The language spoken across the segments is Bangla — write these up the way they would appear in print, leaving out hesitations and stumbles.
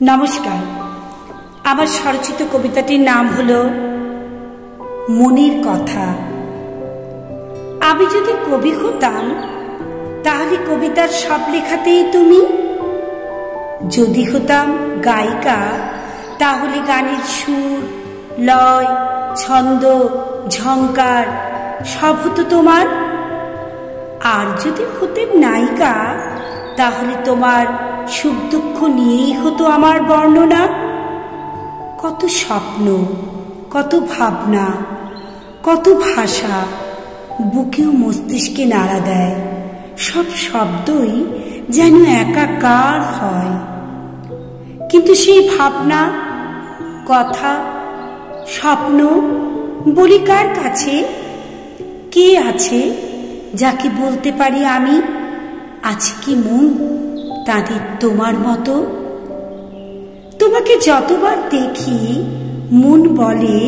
নমস্কার। আমার স্বরচিত কবিতাটির নাম হলো মনের কথা। আমি যদি কবি হতাম তাহলে কবিতার সব লেখাতেই তুমি, যদি হতাম গায়িকা তাহলে গানের সুর, লয়, ছন্দ, ঝংকার সব হতো তোমার। আর যদি হতেম নায়িকা তাহলে তোমার সুখ দুঃখ নিয়েই হতো আমার বর্ণনা। কত স্বপ্ন, কত ভাবনা, কত ভাষা বুকে ও মস্তিষ্কে নাড়া দেয়, সব শব্দই যেন একাকার হয়। কিন্তু সেই ভাবনা, কথা, স্বপ্ন বলি কার কাছে? কে আছে যাকে বলতে পারি আমি? আছে কি মন তাদের তোমার মতো? তোমাকে যতবার দেখি মন বলে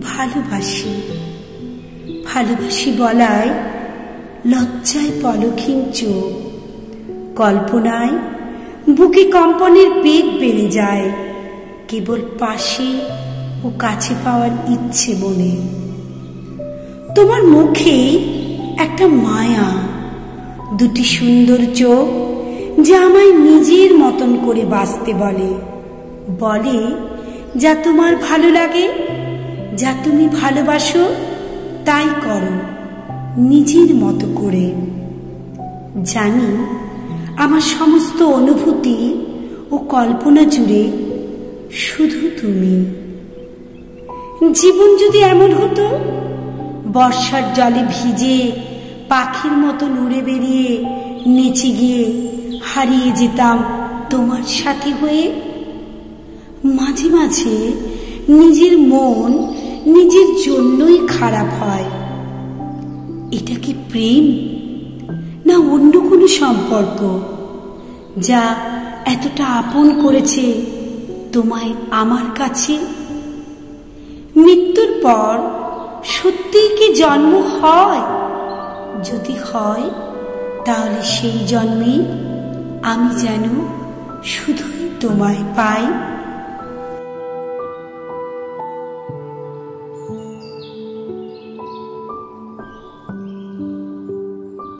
ভালোবাসি। ভালোবাসি বলায় লজ্জায় পলকহীন চোখ, কল্পনায় বুকে কম্পনের বেগ বেড়ে যায়, কেবল পাশে ও কাছে পাওয়ার ইচ্ছে মনে। তোমার মুখে একটা মায়া, দুটি সুন্দর চোখ যা আমায় নিজের মতন করে বাঁচতে বলে। বলে যা তোমার ভালো লাগে, যা তুমি ভালোবাসো তাই করো নিজের মতো করে। জানি আমার সমস্ত অনুভূতি ও কল্পনা জুড়ে শুধু তুমি। জীবন যদি এমন হতো, বর্ষার জলে ভিজে পাখির মতো উড়ে বেরিয়ে নেচে গিয়ে হারিয়ে যেতাম তোমার সাথী হয়ে। মাঝে মাঝে নিজের মন নিজের জন্যই খারাপ হয়। এটা কি প্রেম না অন্য কোনো সম্পর্ক যা এতটা আপন করেছে তোমায় আমার কাছে? মৃত্যুর পর সত্যিই কি জন্ম হয়? যদি হয় তাহলে সেই জন্মে আমি যেন শুধুই তোমায় পাই।